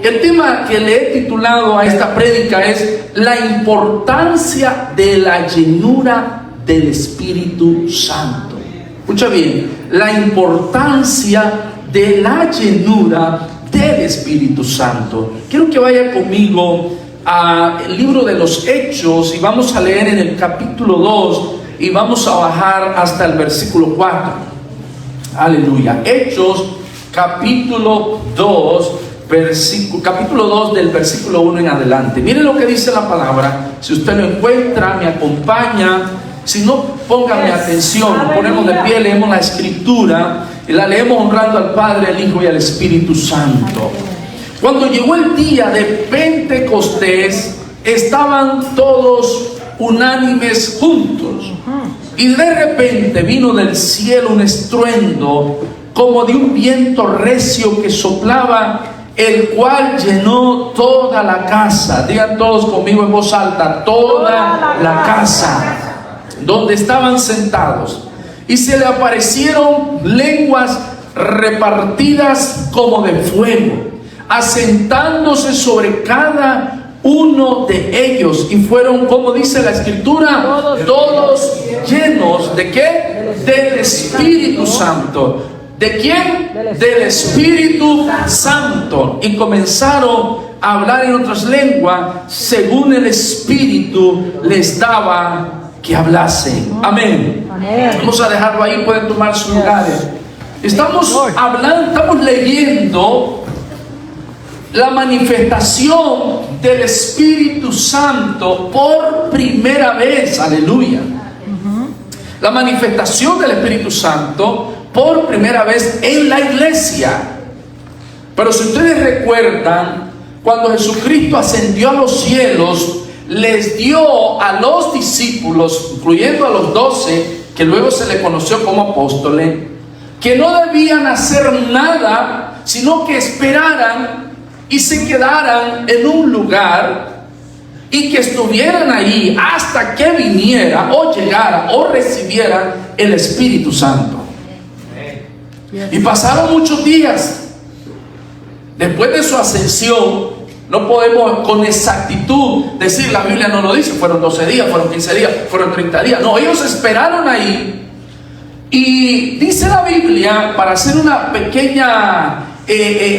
El tema que le he titulado a esta prédica es la importancia de la llenura del Espíritu Santo. Escucha bien, la importancia de la llenura del Espíritu Santo. Quiero que vaya conmigo al libro de los Hechos y vamos a leer en el capítulo 2 y vamos a bajar hasta el versículo 4. Aleluya. Hechos capítulo 2, capítulo 2 del versículo 1 en adelante. Miren lo que dice la palabra. Si usted lo encuentra, me acompaña. Si no, póngame atención. Nos ponemos de pie, leemos la escritura y la leemos honrando al Padre, al Hijo y al Espíritu Santo. Cuando llegó el día de Pentecostés, estaban todos unánimes juntos, y de repente vino del cielo un estruendo como de un viento recio que soplaba, el cual llenó toda la casa. Digan todos conmigo en voz alta: toda la casa donde estaban sentados. Y se le aparecieron lenguas repartidas como de fuego, asentándose sobre cada uno de ellos, y fueron, como dice la escritura, todos llenos ¿de qué? Del Espíritu Santo. ¿De quién? Del Espíritu Santo. Y comenzaron a hablar en otras lenguas según el Espíritu les daba que hablasen. Amén. Vamos a dejarlo ahí, pueden tomar sus lugares. Estamos hablando, estamos leyendo la manifestación del Espíritu Santo por primera vez. Aleluya. La manifestación del Espíritu Santo por primera vez en la iglesia. Pero si ustedes recuerdan, cuando Jesucristo ascendió a los cielos, les dio a los discípulos, incluyendo a los 12, que luego se le conoció como apóstoles, que no debían hacer nada, sino que esperaran y se quedaran en un lugar y que estuvieran ahí hasta que viniera o llegara o recibieran el Espíritu Santo. Y pasaron muchos días. Después de su ascensión, no podemos con exactitud decir, la Biblia no lo dice, fueron 12 días, fueron 15 días, fueron 30 días. No, ellos esperaron ahí. Y dice la Biblia, para hacer una pequeña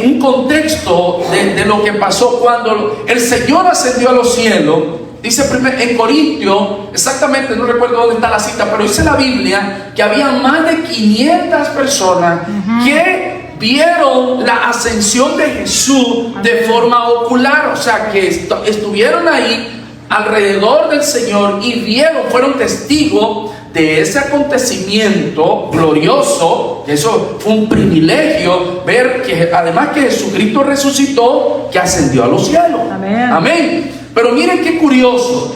un contexto de lo que pasó cuando el Señor ascendió a los cielos. Dice en Corintios, exactamente no recuerdo dónde está la cita, pero dice la Biblia que había más de 500 personas que vieron la ascensión de Jesús de forma ocular. O sea, que estuvieron ahí alrededor del Señor y vieron, fueron testigos de ese acontecimiento glorioso. Eso fue un privilegio, ver que además que Jesucristo resucitó, que ascendió a los cielos. Amén. Amén. Pero miren qué curioso,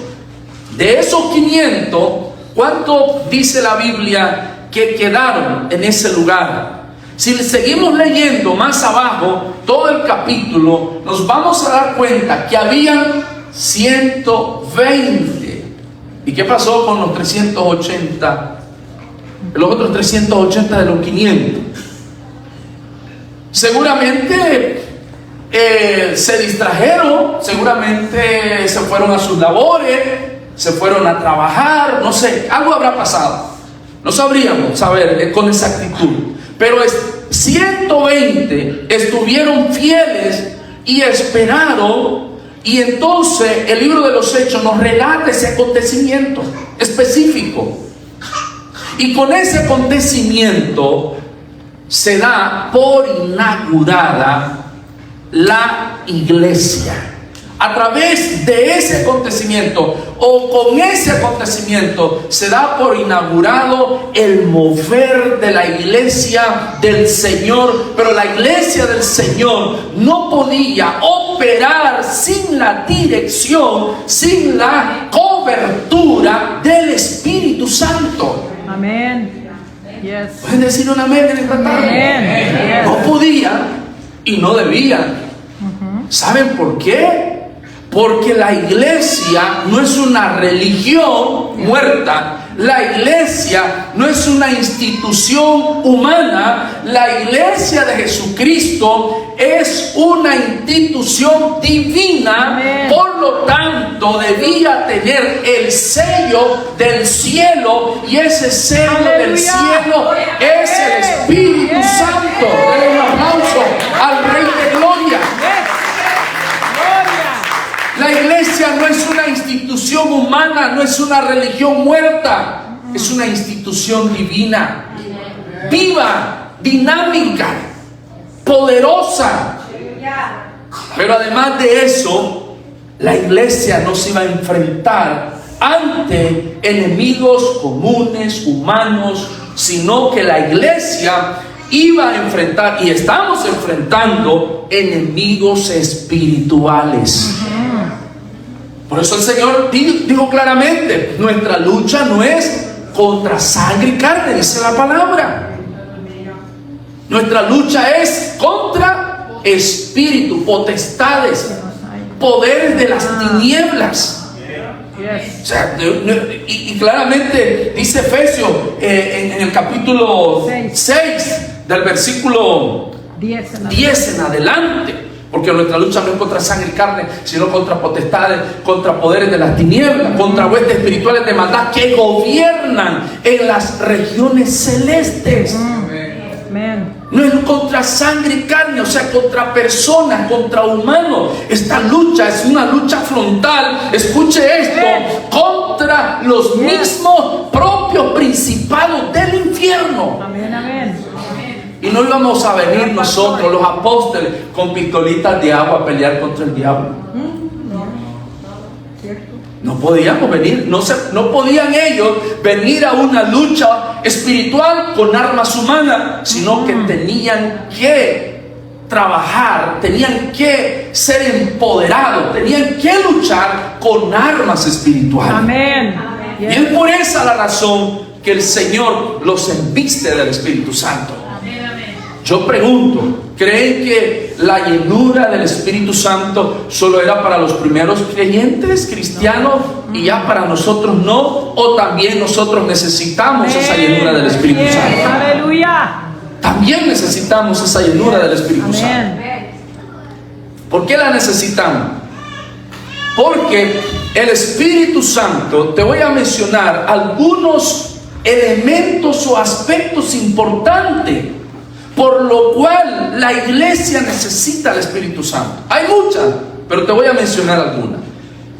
de esos 500, ¿cuánto dice la Biblia que quedaron en ese lugar? Si seguimos leyendo más abajo todo el capítulo, nos vamos a dar cuenta que habían 120. ¿Y qué pasó con los 380? Los otros 380 de los 500. Seguramente se distrajeron, seguramente se fueron a sus labores, se fueron a trabajar, no sé, algo habrá pasado. No sabríamos saber con exactitud. Pero 120 estuvieron fieles y esperaron. Y entonces el libro de los Hechos nos relata ese acontecimiento específico. Y con ese acontecimiento se da por inaugurada la iglesia. A través de ese acontecimiento, o con ese acontecimiento, se da por inaugurado el mover de la iglesia del Señor. Pero la iglesia del Señor no podía operar sin la dirección, sin la cobertura del Espíritu Santo. Amén. Yes. ¿Pueden decir un amén en esta tarde? Amén. No podían y no debían. ¿Saben por qué? Porque la iglesia no es una religión muerta. La iglesia no es una institución humana. La iglesia de Jesucristo es una institución divina. Amén. Por lo tanto, debía tener el sello del cielo. Y ese sello del Aleluya. cielo es el Espíritu Yes. Santo. Denle un aplauso al Rey de Gloria. La iglesia no es una institución humana, no es una religión muerta, es una institución divina, viva, dinámica, poderosa. Pero además de eso, la iglesia no se iba a enfrentar ante enemigos comunes, humanos, sino que la iglesia iba a enfrentar, y estamos enfrentando, enemigos espirituales. Por eso el Señor dijo claramente: nuestra lucha no es contra sangre y carne, dice la palabra. Nuestra lucha es contra espíritu, potestades, poderes de las tinieblas. O sea, y claramente dice Efesios en el capítulo 6 del versículo 10 en adelante. Porque nuestra lucha no es contra sangre y carne, sino contra potestades, contra poderes de las tinieblas, contra huestes espirituales de maldad que gobiernan en las regiones celestes. Amén. No es contra sangre y carne, o sea, contra personas, contra humanos. Esta lucha es una lucha frontal, escuche esto, contra los mismos propios principados del infierno. Amén, amén. Y no íbamos a venir nosotros, los apóstoles, con pistolitas de agua a pelear contra el diablo. No podíamos venir, no podían ellos venir a una lucha espiritual con armas humanas, sino que tenían que trabajar, tenían que ser empoderados, tenían que luchar con armas espirituales. Amén. Y es por esa la razón que el Señor los embiste del Espíritu Santo. Yo pregunto, ¿creen que la llenura del Espíritu Santo solo era para los primeros creyentes cristianos y ya para nosotros no? ¿O también nosotros necesitamos esa llenura del Espíritu Yes. Santo? Aleluya. También necesitamos esa llenura del Espíritu Santo. Amén. ¿Por qué la necesitamos? Porque el Espíritu Santo, te voy a mencionar algunos elementos o aspectos importantes por lo cual la iglesia necesita al Espíritu Santo. Hay muchas, pero te voy a mencionar algunas.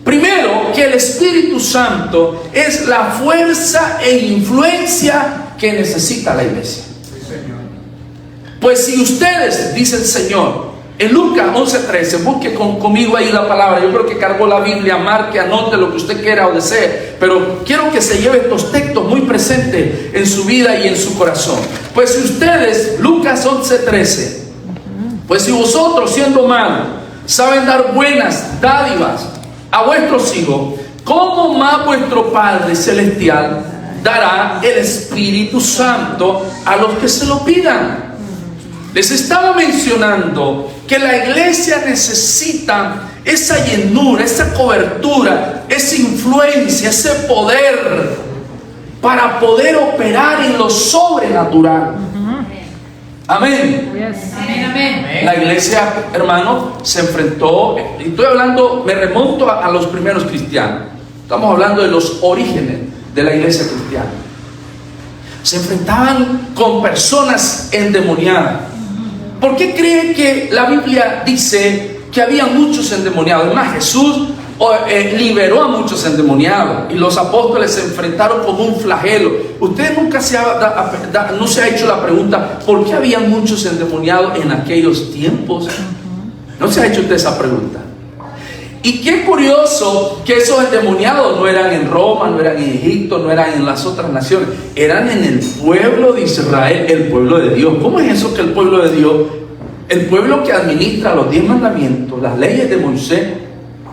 Primero, que el Espíritu Santo es la fuerza e influencia que necesita la iglesia. Pues si ustedes, dice el Señor, en Lucas 11:13, busque conmigo ahí la palabra. Yo creo que cargó la Biblia, marque, anote lo que usted quiera o desee, pero quiero que se lleve estos textos muy presentes en su vida y en su corazón. Pues si ustedes, Lucas 11:13, pues si vosotros, siendo malos, saben dar buenas dádivas a vuestros hijos, ¿cómo más vuestro Padre Celestial dará el Espíritu Santo a los que se lo pidan? Les estaba mencionando que la iglesia necesita esa llenura, esa cobertura, esa influencia, ese poder para poder operar en lo sobrenatural. Amén. Yes. La iglesia, hermano, se enfrentó, y estoy hablando, me remonto a los primeros cristianos. Estamos hablando de los orígenes de la iglesia cristiana. Se enfrentaban con personas endemoniadas. ¿Por qué creen que la Biblia dice que había muchos endemoniados? Además, Jesús liberó a muchos endemoniados y los apóstoles se enfrentaron con un flagelo. Usted nunca no se ha hecho la pregunta: ¿por qué había muchos endemoniados en aquellos tiempos? ¿No se ha hecho usted esa pregunta? Y qué curioso que esos endemoniados no eran en Roma, no eran en Egipto, no eran en las otras naciones, eran en el pueblo de Israel, el pueblo de Dios. ¿Cómo es eso que el pueblo de Dios, el pueblo que administra los 10 mandamientos, las leyes de Moisés,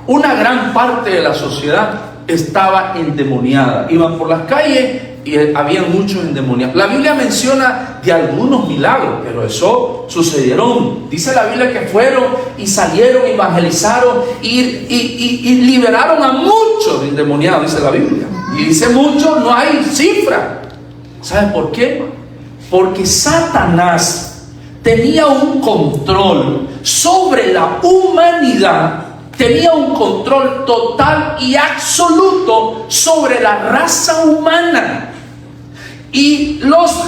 una gran parte de la sociedad estaba endemoniada? Iban por las calles y había muchos endemoniados. La Biblia menciona de algunos milagros, pero eso sucedieron. Dice la Biblia que fueron y salieron, evangelizaron y liberaron a muchos endemoniados, dice la Biblia. Y dice muchos, no hay cifra. ¿Sabe por qué? Porque Satanás tenía un control sobre la humanidad. Tenía un control total y absoluto sobre la raza humana. Y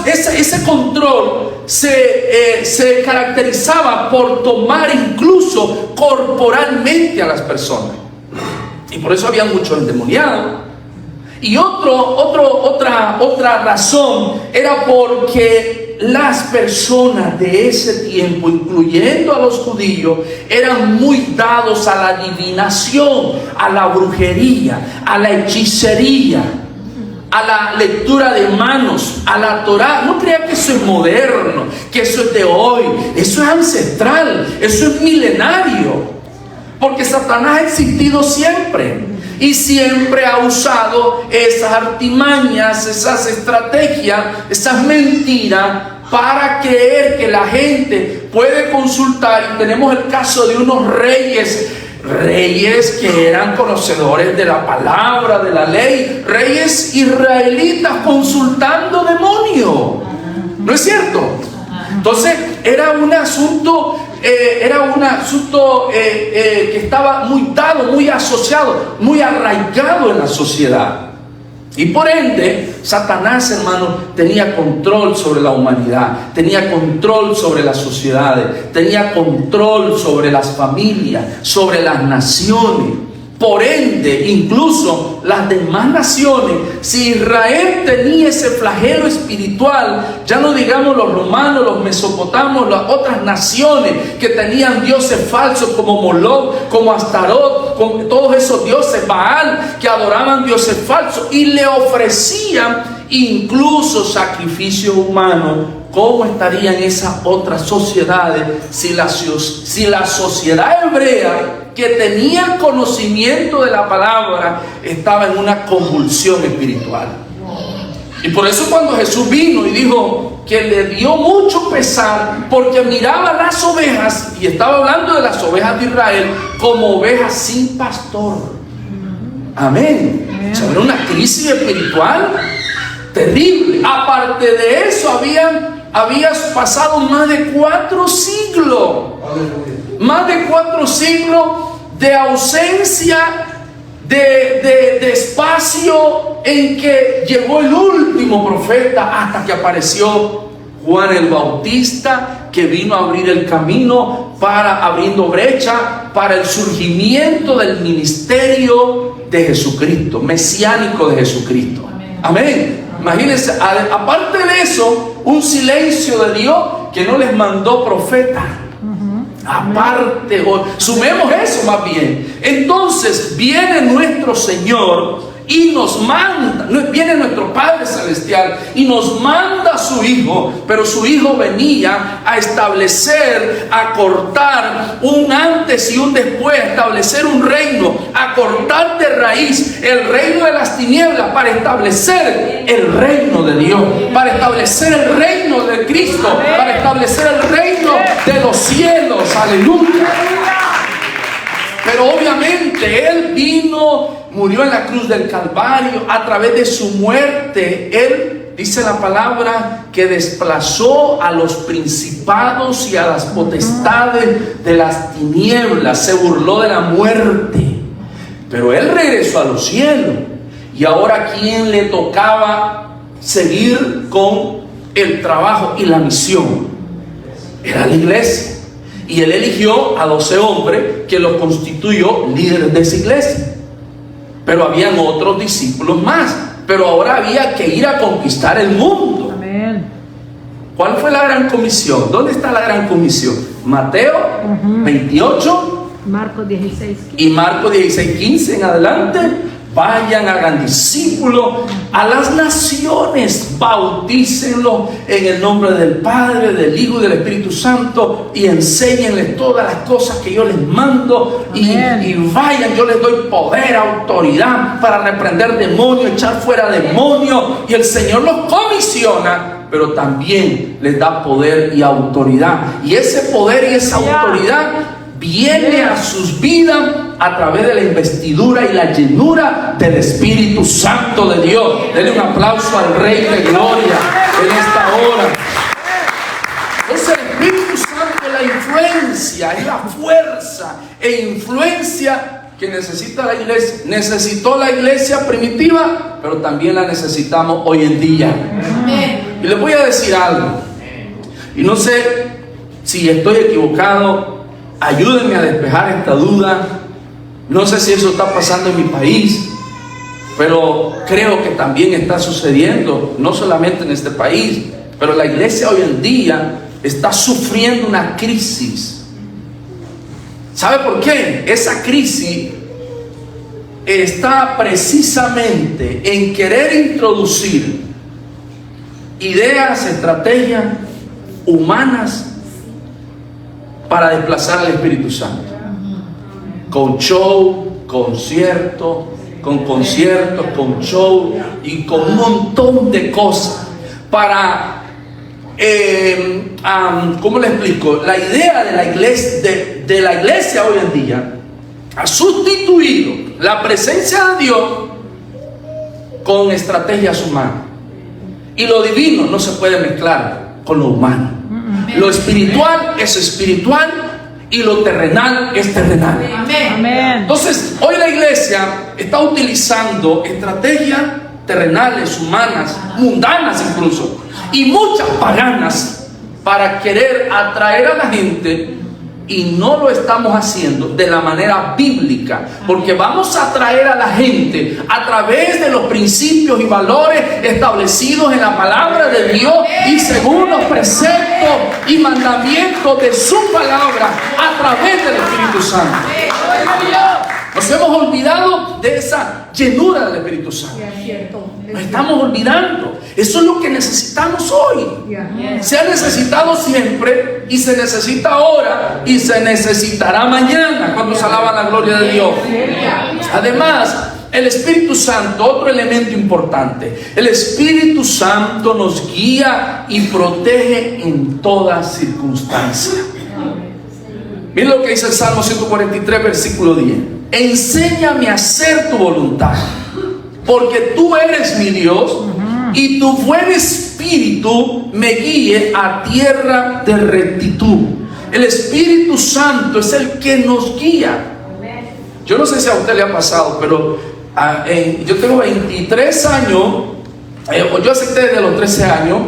ese control se caracterizaba por tomar incluso corporalmente a las personas. Y por eso había muchos endemoniados. Y otra razón era porque las personas de ese tiempo, incluyendo a los judíos, eran muy dados a la adivinación, a la brujería, a la hechicería, a la lectura de manos, a la Torá. No crea que eso es moderno, que eso es de hoy. Eso es ancestral, eso es milenario, porque Satanás ha existido siempre. Y siempre ha usado esas artimañas, esas estrategias, esas mentiras para creer que la gente puede consultar. Y tenemos el caso de unos reyes que eran conocedores de la palabra, de la ley, reyes israelitas consultando demonios. ¿No es cierto? Entonces era un asunto que estaba muy dado, muy asociado, muy arraigado en la sociedad. Y por ende, Satanás, hermano, tenía control sobre la humanidad, tenía control sobre las sociedades, tenía control sobre las familias, sobre las naciones. Por ende, incluso las demás naciones, si Israel tenía ese flagelo espiritual, ya no digamos los romanos, los mesopotamios, las otras naciones que tenían dioses falsos como Moloch, como Astarot, con todos esos dioses, Baal, que adoraban dioses falsos y le ofrecían incluso sacrificio humano. ¿Cómo estarían esas otras sociedades si la sociedad hebrea, que tenía el conocimiento de la palabra, estaba en una convulsión espiritual? Y por eso cuando Jesús vino y dijo que le dio mucho pesar, porque miraba las ovejas, y estaba hablando de las ovejas de Israel, como ovejas sin pastor. Amén. O sea, era una crisis espiritual terrible. Aparte de eso, había pasado más de 4 siglos. Más de 4 siglos de ausencia, de espacio, en que llegó el último profeta hasta que apareció Juan el Bautista, que vino a abrir el camino, abriendo brecha para el surgimiento del ministerio de Jesucristo, mesiánico de Jesucristo. Amén. Imagínense, aparte de eso, un silencio de Dios que no les mandó profeta. Aparte, sumemos eso más bien. Entonces viene nuestro Señor y nos manda, viene nuestro Padre Celestial y nos manda a su Hijo, pero su Hijo venía a establecer, a cortar un antes y un después, a establecer un reino, a cortar de raíz el reino de las tinieblas para establecer el reino de Dios, para establecer el reino de Cristo, para establecer el reino de los cielos. Aleluya. Pero obviamente Él vino, murió en la cruz del Calvario. A través de su muerte, Él, dice la palabra, que desplazó a los principados y a las potestades de las tinieblas. Se burló de la muerte. Pero Él regresó a los cielos. Y ahora, ¿a quién le tocaba seguir con el trabajo y la misión? Era la iglesia. Y Él eligió a 12 hombres que los constituyó líderes de esa iglesia. Pero habían otros discípulos más. Pero ahora había que ir a conquistar el mundo. Amén. ¿Cuál fue la gran comisión? ¿Dónde está la gran comisión? Mateo 28. Marcos 16. Y Marcos 16:15 en adelante. Vayan, hagan discípulos a las naciones, bautícenlos en el nombre del Padre, del Hijo y del Espíritu Santo, y enséñenles todas las cosas que yo les mando, y vayan, yo les doy poder, autoridad para reprender demonios, echar fuera demonios, y el Señor los comisiona, pero también les da poder y autoridad, y ese poder y esa autoridad viene a sus vidas a través de la investidura y la llenura del Espíritu Santo de Dios. Denle un aplauso al Rey de Gloria en esta hora. Entonces el Espíritu Santo es la influencia, es la fuerza e influencia que necesita la iglesia. Necesitó la iglesia primitiva, pero también la necesitamos hoy en día. Y les voy a decir algo, y no sé si estoy equivocado. Ayúdenme a despejar esta duda. No sé si eso está pasando en mi país, pero creo que también está sucediendo, no solamente en este país, pero la iglesia hoy en día está sufriendo una crisis. ¿Sabe por qué? Esa crisis está precisamente en querer introducir ideas, estrategias humanas para desplazar al Espíritu Santo, con show, con show y con un montón de cosas para, ¿cómo le explico? La idea de la iglesia hoy en día ha sustituido la presencia de Dios con estrategias humanas, y lo divino no se puede mezclar con lo humano. Lo espiritual es espiritual y lo terrenal es terrenal. Amén. Entonces, hoy la iglesia está utilizando estrategias terrenales, humanas, mundanas incluso, y muchas paganas para querer atraer a la gente, y no lo estamos haciendo de la manera bíblica, porque vamos a atraer a la gente a través de los principios y valores establecidos en la palabra de Dios y según los preceptos y mandamientos de su palabra a través del Espíritu Santo. Nos hemos olvidado de esa llenura del Espíritu Santo. Nos estamos olvidando. Eso es lo que necesitamos hoy. Se ha necesitado siempre, y se necesita ahora, y se necesitará mañana cuando se alaba la gloria de Dios. Además, el Espíritu Santo, otro elemento importante, el Espíritu Santo nos guía y protege en toda circunstancia. Miren lo que dice el Salmo 143, versículo 10. Enséñame a hacer tu voluntad, porque tú eres mi Dios, y tu buen espíritu me guíe a tierra de rectitud. El Espíritu Santo es el que nos guía. Yo no sé si a usted le ha pasado, pero yo tengo 23 años, yo acepté desde los 13 años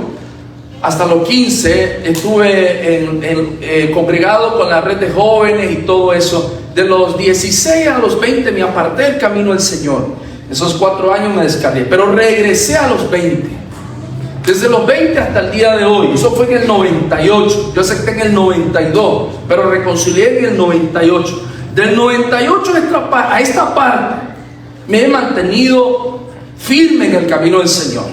hasta los 15, estuve congregado con la red de jóvenes y todo eso. De los 16 a los 20 me aparté del camino del Señor. Esos 4 años me descargué, pero regresé a los 20. Desde los 20 hasta el día de hoy. Eso fue en el 98. Yo acepté en el 92, pero reconcilié en el 98. Del 98 a esta parte me he mantenido firme en el camino del Señor.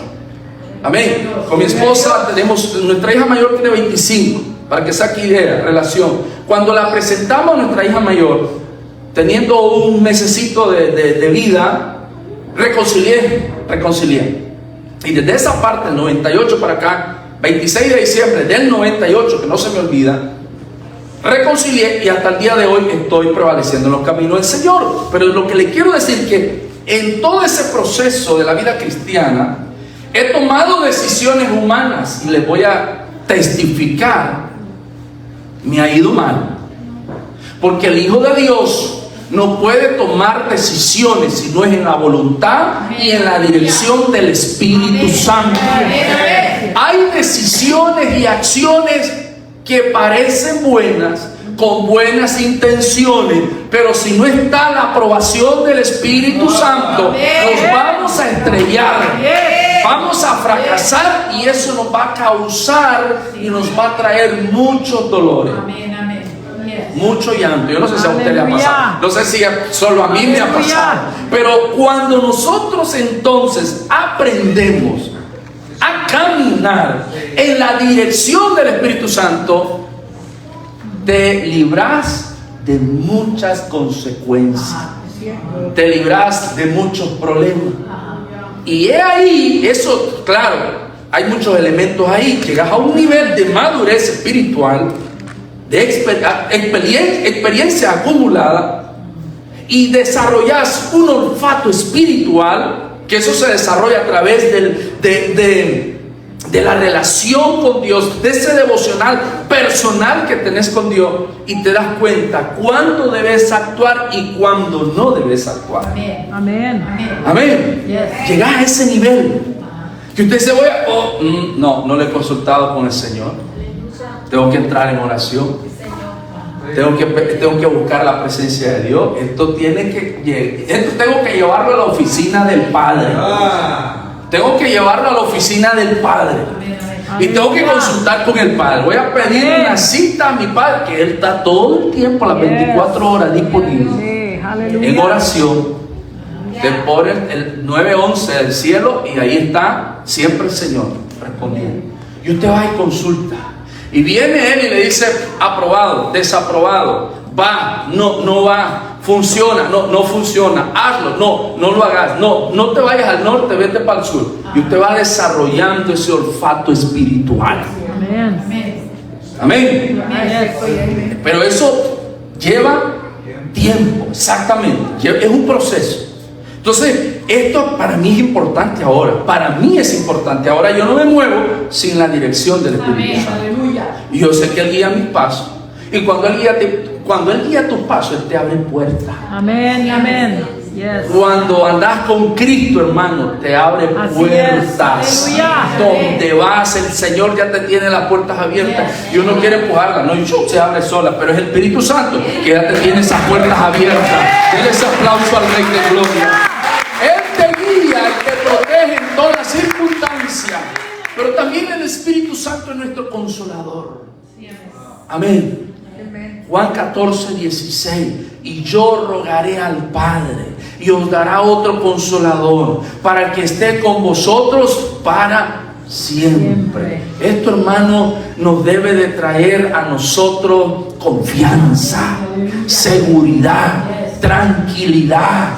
Amén. Con mi esposa tenemos, nuestra hija mayor tiene 25, para que saque idea, relación. Cuando la presentamos a nuestra hija mayor, teniendo un mesecito de vida, reconcilié. Y desde esa parte, el 98 para acá, 26 de diciembre del 98, que no se me olvida, reconcilié, y hasta el día de hoy estoy prevaleciendo en los caminos del Señor. Pero lo que le quiero decir que en todo ese proceso de la vida cristiana he tomado decisiones humanas, y les voy a testificar, me ha ido mal, porque el Hijo de Dios no puede tomar decisiones si no es en la voluntad y en la dirección del Espíritu Santo. Hay decisiones y acciones que parecen buenas, con buenas intenciones, pero si no está la aprobación del Espíritu Santo, nos vamos a estrellar, vamos a fracasar, y eso nos va a causar y nos va a traer muchos dolores. mucho llanto. Yo no sé si a usted le ha Aleluya. pasado, no sé si solo a mí me ha Aleluya. pasado, pero cuando nosotros entonces aprendemos a caminar en la dirección del Espíritu Santo, te libras de muchas consecuencias, te libras de muchos problemas. Y es ahí, eso, claro, hay muchos elementos ahí. Llegas a un nivel de madurez espiritual, de experiencia acumulada, y desarrollas un olfato espiritual, que eso se desarrolla a través de la relación con Dios, de ese devocional personal que tenés con Dios, y te das cuenta cuándo debes actuar y cuándo no debes actuar. Amén. Amén. Llegás a ese nivel que usted dice, no le he consultado con el Señor, tengo que entrar en oración, tengo que buscar la presencia de Dios, esto tengo que llevarlo a la oficina del Padre, tengo que llevarlo a la oficina del Padre, y tengo que consultar con el Padre. Voy a pedir una cita a mi Padre, que Él está todo el tiempo, las 24 horas disponible, Sí, aleluya. en oración. Te pone el 911 del cielo y ahí está siempre el Señor respondiendo. Y usted va y consulta, y viene Él y le dice: aprobado, desaprobado, va, no va, funciona, no funciona, hazlo, no lo hagas, no te vayas al norte, vete para el sur. Y usted va desarrollando ese olfato espiritual. Amén. Amén. Yes. Pero eso lleva tiempo, exactamente, es un proceso. Entonces, esto para mí es importante ahora. Para mí es importante ahora. Yo no me muevo sin la dirección del Espíritu Santo. Y yo sé que Él guía mis pasos. Y cuando Él guía tus pasos, Él te abre puertas. Amén. Amén. Yes. Cuando andas con Cristo, hermano, te abre Así puertas. es. Aleluya. Donde vas, el Señor ya te tiene las puertas abiertas. Y uno quiere empujarlas. No, se abre sola. Pero es el Espíritu Santo que ya te tiene esas puertas abiertas. Denle ese aplauso al Rey de Gloria. Él te guía y te protege en todas circunstancias. Pero también el Espíritu Santo es nuestro consolador. Amén. Juan 14, 16. Y yo rogaré al Padre, y os dará otro consolador, para que esté con vosotros para siempre. Esto, hermano, nos debe de traer a nosotros confianza, seguridad, tranquilidad,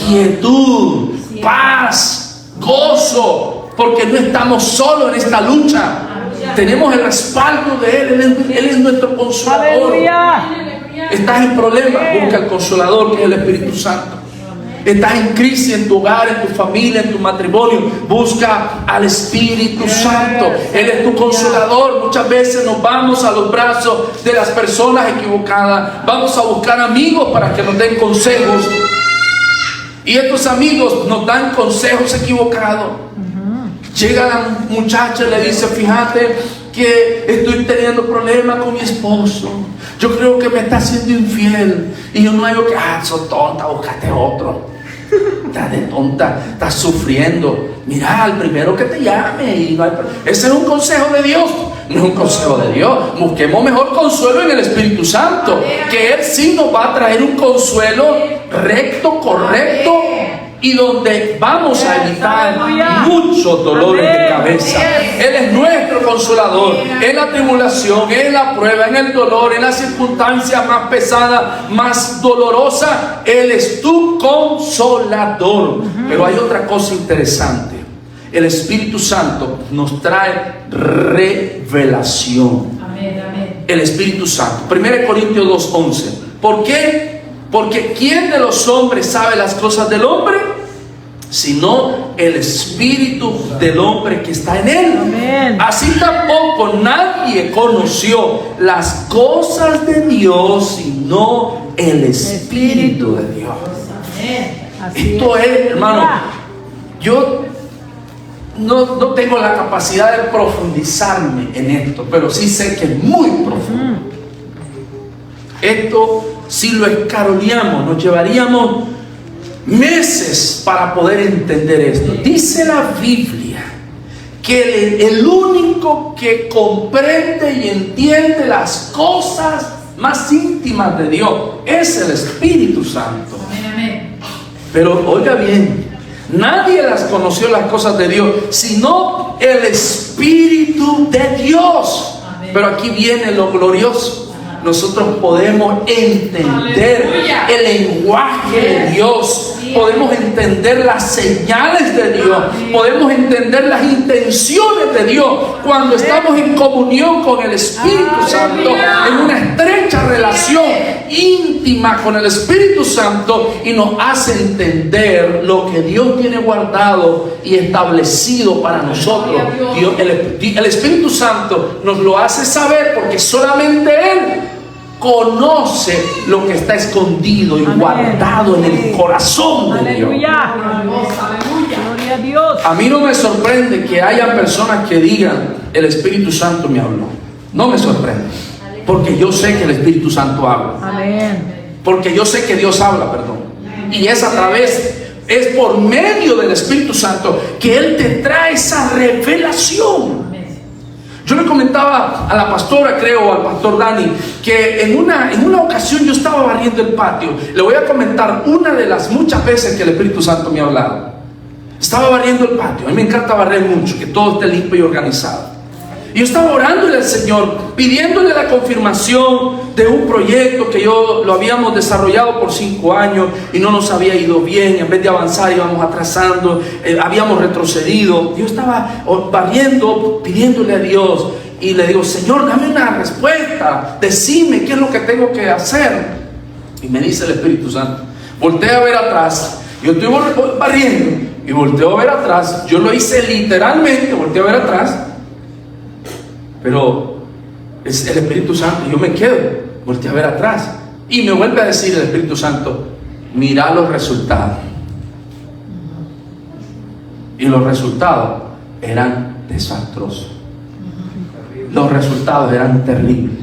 quietud, paz, gozo, porque no estamos solos en esta lucha. Tenemos el respaldo de Él. Él es nuestro consolador. Aleluya. Estás en problemas, busca el consolador, que es el Espíritu Santo. Estás en crisis en tu hogar, en tu familia, en tu matrimonio, busca al Espíritu Santo. Él es tu consolador. Muchas veces nos vamos a los brazos de las personas equivocadas, vamos a buscar amigos para que nos den consejos, y estos amigos nos dan consejos equivocados. Llega la muchacha y le dice: fíjate que estoy teniendo problemas con mi esposo, yo creo que me está haciendo infiel, y yo no digo que sos tonta, búscate otro. Estás de tonta, estás sufriendo, mira al primero que te llame, y no hay... Ese es un consejo de Dios, no es un consejo de Dios. Busquemos mejor consuelo en el Espíritu Santo, que Él sí nos va a traer un consuelo recto, correcto, y donde vamos a evitar muchos dolores de cabeza. Él es nuestro consolador en la tribulación, en la prueba, en el dolor, en la circunstancia más pesada, más dolorosa. Él es tu consolador. Pero hay otra cosa interesante: el Espíritu Santo nos trae revelación. El Espíritu Santo. 1 Corintios 2:11. ¿Por qué? Porque ¿quién de los hombres sabe las cosas del hombre? Sino el Espíritu del hombre que está en él. Amén. Así tampoco nadie conoció las cosas de Dios, sino el Espíritu de Dios. Así Esto es, hermano, yo no tengo la capacidad de profundizarme en esto, pero sí sé que es muy profundo. Esto, si lo escaroleamos, nos llevaríamos meses para poder entender esto. Dice la Biblia que el único que comprende y entiende las cosas más íntimas de Dios es el Espíritu Santo. Amén, amén. Pero oiga bien, nadie las conoció las cosas de Dios, sino el Espíritu de Dios. Amén. Pero aquí viene lo glorioso. Nosotros podemos entender Aleluya. el lenguaje de Dios, podemos entender las señales de Dios, podemos entender las intenciones de Dios cuando estamos en comunión con el Espíritu Santo, en una estrecha relación íntima con el Espíritu Santo, y nos hace entender lo que Dios tiene guardado y establecido para nosotros. Dios, el Espíritu Santo nos lo hace saber porque solamente Él conoce lo que está escondido y guardado en el corazón de Dios. Aleluya. Gloria a Dios. A mí no me sorprende que haya personas que digan, el Espíritu Santo me habló. No me sorprende, porque yo sé que el Espíritu Santo habla. Amén. Porque yo sé que Dios habla, perdón. Y es a través, es por medio del Espíritu Santo que Él te trae esa revelación. Yo le comentaba a la pastora, creo, al pastor Dani, que en una ocasión yo estaba barriendo el patio. Le voy a comentar una de las muchas veces que el Espíritu Santo me ha hablado. Estaba barriendo el patio. A mí me encanta barrer mucho, que todo esté limpio y organizado. Y yo estaba orándole al Señor, pidiéndole la confirmación de un proyecto que yo lo habíamos desarrollado por 5 años y no nos había ido bien. En vez de avanzar íbamos atrasando, habíamos retrocedido. Yo estaba barriendo, pidiéndole a Dios, y le digo, Señor, dame una respuesta, decime qué es lo que tengo que hacer. Y me dice el Espíritu Santo, voltea a ver atrás. Yo estoy barriendo y volteo a ver atrás. Yo lo hice literalmente, volteo a ver atrás. Pero es el Espíritu Santo, yo me quedo, volteé a ver atrás, y me vuelve a decir el Espíritu Santo, mira los resultados. Y los resultados eran desastrosos. Los resultados eran terribles.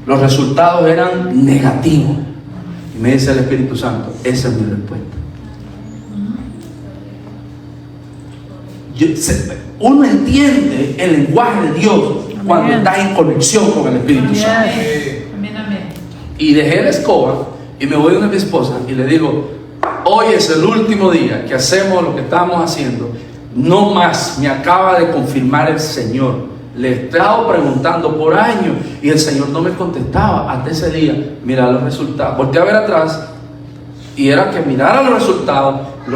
Los resultados eran negativos. Y me dice el Espíritu Santo, esa es mi respuesta. Uno entiende el lenguaje de Dios cuando está en conexión con el Espíritu Santo. Amén, amén. Y dejé la escoba y me voy donde mi esposa y le digo, hoy es el último día que hacemos lo que estamos haciendo. No más, me acaba de confirmar el Señor. Le he estado preguntando por años y el Señor no me contestaba. Hasta ese día, mira los resultados. Volteé a ver atrás y era que mirara los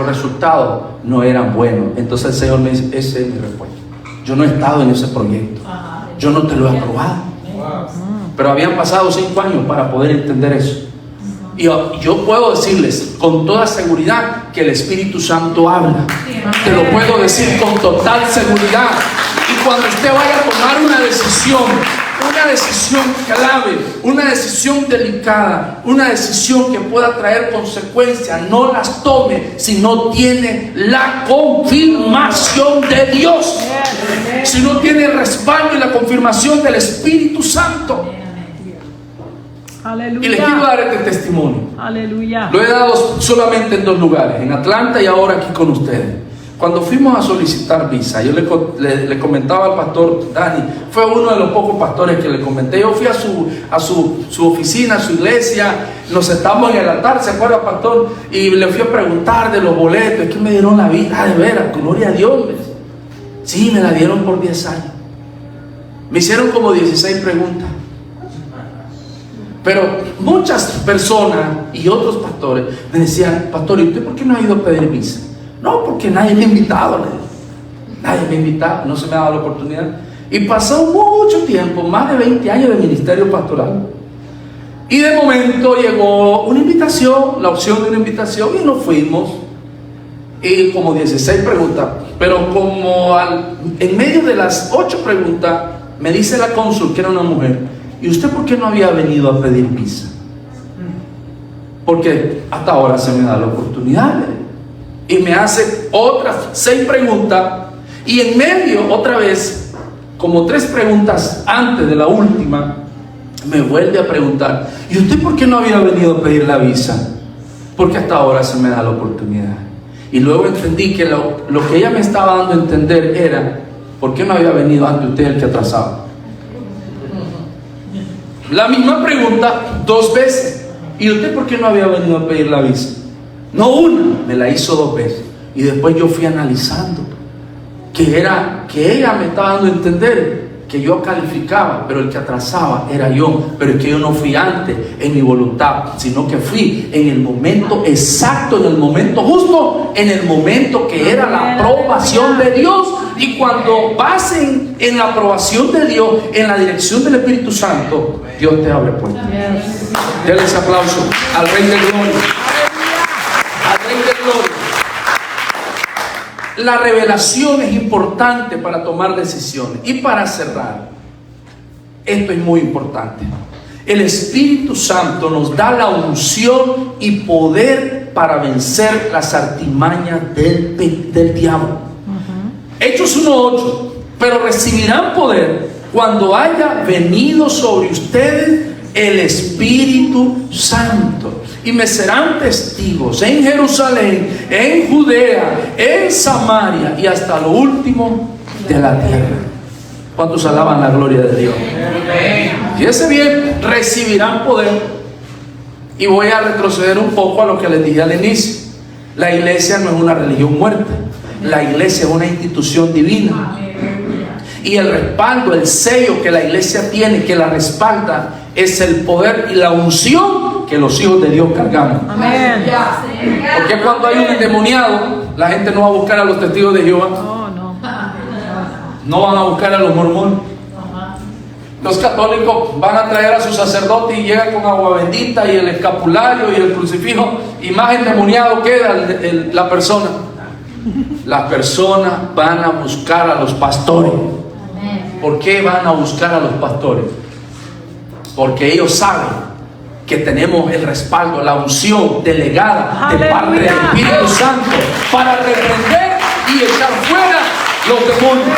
resultados no eran buenos. Entonces el Señor me dice, esa es mi respuesta. Yo no he estado en ese proyecto. Yo no te lo he aprobado. Pero habían pasado 5 años para poder entender eso. Y yo puedo decirles con toda seguridad que el Espíritu Santo habla. Te lo puedo decir con total seguridad. Y cuando usted vaya a tomar una decisión clave, una decisión delicada, una decisión que pueda traer consecuencias, no las tome si no tiene la confirmación de Dios, si no tiene el respaldo y la confirmación del Espíritu Santo. Aleluya. Y les quiero dar este testimonio. Aleluya. Lo he dado solamente en 2 lugares, en Atlanta y ahora aquí con ustedes. Cuando fuimos a solicitar visa, yo le comentaba al pastor Dani, fue uno de los pocos pastores que le comenté. Yo fui a su oficina, a su iglesia, nos sentamos en el altar, ¿se acuerda, pastor? Y le fui a preguntar de los boletos. Es que me dieron la visa, de veras, gloria a Dios. Sí, me la dieron por 10 años. Me hicieron como 16 preguntas. Pero muchas personas y otros pastores me decían, pastor, ¿y usted por qué no ha ido a pedir visa? No, porque nadie me ha invitado. Nadie me ha invitado, no se me ha dado la oportunidad. Y pasó mucho tiempo, más de 20 años de ministerio pastoral. Y de momento llegó una invitación, la opción de una invitación, y nos fuimos. Y como 16 preguntas, pero como en medio de las 8 preguntas, me dice la cónsul, que era una mujer, ¿y usted por qué no había venido a pedir visa? Porque hasta ahora se me da la oportunidad. Y me hace otras 6 preguntas, y en medio otra vez, como 3 preguntas antes de la última, me vuelve a preguntar, ¿y usted por qué no había venido a pedir la visa? Porque hasta ahora se me da la oportunidad. Y luego entendí que lo que ella me estaba dando a entender era, ¿por qué no había venido antes usted el que atrasaba? la misma pregunta 2 veces. ¿Y usted por qué no había venido a pedir la visa? No una, me la hizo 2 veces. Y después yo fui analizando que ella me estaba dando a entender que yo calificaba, pero el que atrasaba era yo. Pero es que yo no fui antes en mi voluntad, sino que fui en el momento exacto, en el momento justo, en el momento que era la aprobación de Dios. Y cuando vas en la aprobación de Dios, en la dirección del Espíritu Santo, Dios te abre puertas. Denle ese aplauso al Rey de Gloria. Al Rey de Gloria. La revelación es importante para tomar decisiones. Y para cerrar, esto es muy importante. El Espíritu Santo nos da la unción y poder para vencer las artimañas del diablo. Hechos 1:8. Pero recibirán poder cuando haya venido sobre ustedes el Espíritu Santo, y me serán testigos en Jerusalén, en Judea, en Samaria y hasta lo último de la tierra. ¿Cuántos alaban la gloria de Dios? Fíjense bien, recibirán poder. Y voy a retroceder un poco a lo que les dije al inicio. La iglesia no es una religión muerta. La iglesia es una institución divina. Y el respaldo, el sello que la iglesia tiene, que la respalda, es el poder y la unción que los hijos de Dios cargamos. Amén. Porque cuando hay un endemoniado, la gente no va a buscar a los testigos de Jehová. No van a buscar a los mormones. Los católicos van a traer a su sacerdote y llegan con agua bendita y el escapulario y el crucifijo, y más endemoniado queda la persona. Las personas van a buscar a los pastores. ¿Por qué van a buscar a los pastores? Porque ellos saben que tenemos el respaldo, la unción delegada de parte del Espíritu Santo para reprender y echar fuera los demonios.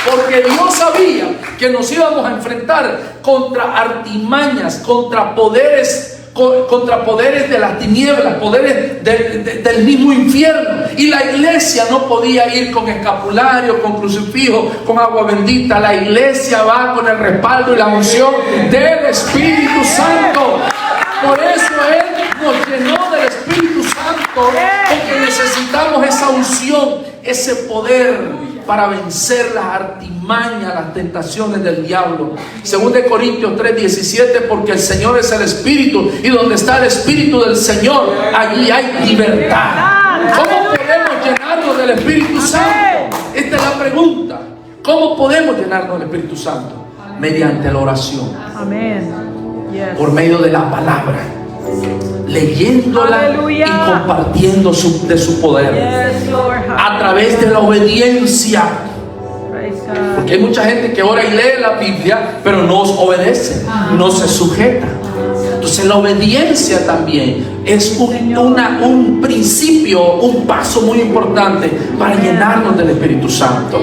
Porque Dios sabía que nos íbamos a enfrentar contra artimañas, contra poderes de las tinieblas, poderes del mismo infierno. Y la iglesia no podía ir con escapulario, con crucifijo, con agua bendita. La iglesia va con el respaldo y la unción del Espíritu Santo. Por eso Él nos llenó del Espíritu Santo, porque necesitamos esa unción, ese poder para vencer las artimañas, las tentaciones del diablo. 2 Corintios 3:17, porque el Señor es el Espíritu, y donde está el Espíritu del Señor, allí hay libertad. ¿Cómo podemos llenarnos del Espíritu Santo? Esta es la pregunta. ¿Cómo podemos llenarnos del Espíritu Santo? Mediante la oración. Por medio de la palabra, leyéndola y compartiendo de su poder, a través de la obediencia. Porque hay mucha gente que ora y lee la Biblia, pero no obedece, no se sujeta. Entonces la obediencia también es un principio, un paso muy importante para llenarnos del Espíritu Santo.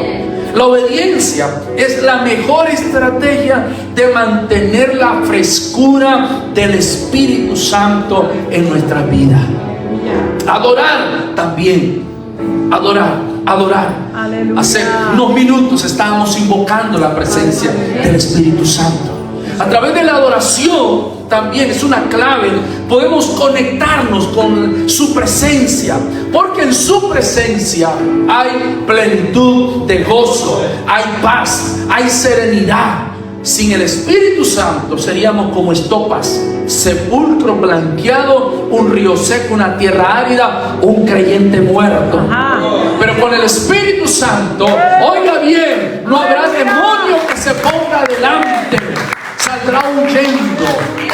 La obediencia es la mejor estrategia de mantener la frescura del Espíritu Santo en nuestra vida. Adorar también. Adorar. Aleluya. Hace unos minutos estábamos invocando la presencia del Espíritu Santo. A través de la adoración también es una clave. Podemos conectarnos con su presencia, porque en su presencia hay plenitud de gozo, hay paz, hay serenidad. Sin el Espíritu Santo seríamos como estopas, sepulcro blanqueado, un río seco, una tierra árida, un creyente muerto. Pero con el Espíritu Santo, oiga bien, no habrá demonio que se ponga delante. Saldrá huyendo.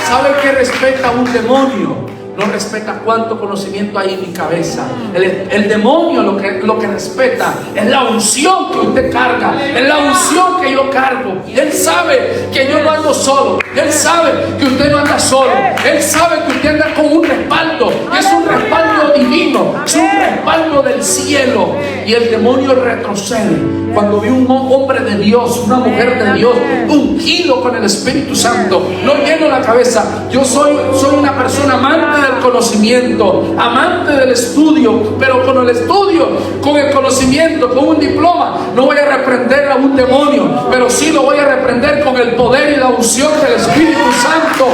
¿Sabe qué respeta un demonio? No respeta cuánto conocimiento hay en mi cabeza. El demonio lo que respeta es la unción que usted carga, es la unción que yo cargo. Él sabe que yo no ando solo, Él sabe que usted no anda solo, Él sabe que usted anda con un respaldo, que es un respaldo divino, es un respaldo del cielo. Y el demonio retrocede cuando vi un hombre de Dios, una mujer de Dios, ungido con el Espíritu Santo. No lleno la cabeza. Yo soy una persona amante del conocimiento, amante del estudio, pero con el estudio, con el conocimiento, con un diploma, no voy a reprender a un demonio, pero sí lo voy a reprender con el poder y la unción del Espíritu Santo.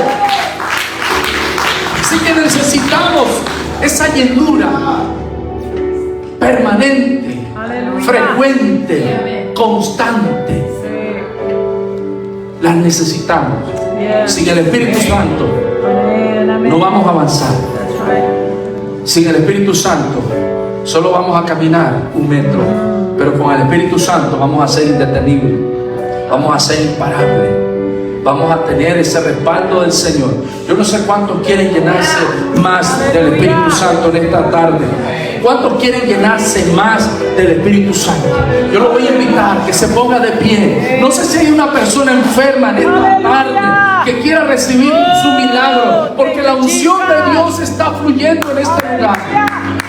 Así que necesitamos esa llenura permanente, Aleluya. frecuente, constante. La necesitamos. Sin el Espíritu Santo no vamos a avanzar. Sin el Espíritu Santo solo vamos a caminar 1 metro, pero con el Espíritu Santo vamos a ser indetenibles, vamos a ser imparables, vamos a tener ese respaldo del Señor. Yo no sé cuántos quieren llenarse más del Espíritu Santo en esta tarde. ¿Cuántos quieren llenarse más del Espíritu Santo? Yo lo voy a invitar que se ponga de pie. No sé si hay una persona enferma en esta tarde que quiera recibir su milagro, porque la unción de Dios está fluyendo en este lugar.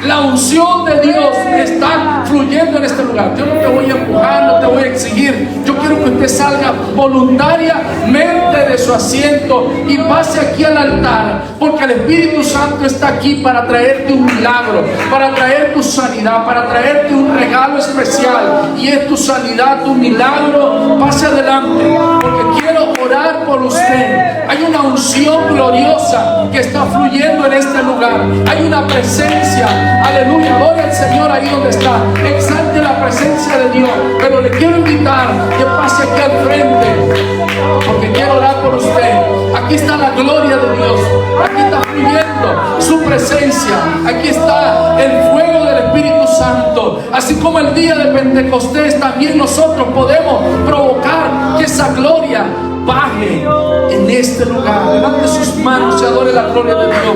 La unción de Dios está fluyendo en este lugar. Yo no te voy a empujar, no te voy a exigir. Yo quiero que usted salga voluntariamente de su asiento y pase aquí al altar, porque el Espíritu Santo está aquí para traerte un milagro, para traer tu sanidad, para traerte un regalo especial. Y es tu sanidad, tu milagro. Pase adelante, porque quiero orar por usted. Hay una unción gloriosa que está fluyendo en este lugar. Hay una presencia. Aleluya, gloria al Señor ahí donde está. Exalte la presencia de Dios. Pero le quiero invitar que pase aquí al frente, porque quiero orar por usted. Aquí está la gloria de Dios. Aquí está fluyendo su presencia. Aquí está el fuego del Espíritu Santo. Así como el día de Pentecostés, también nosotros podemos provocar que esa gloria baje en este lugar. Levante sus manos y adore la gloria de Dios.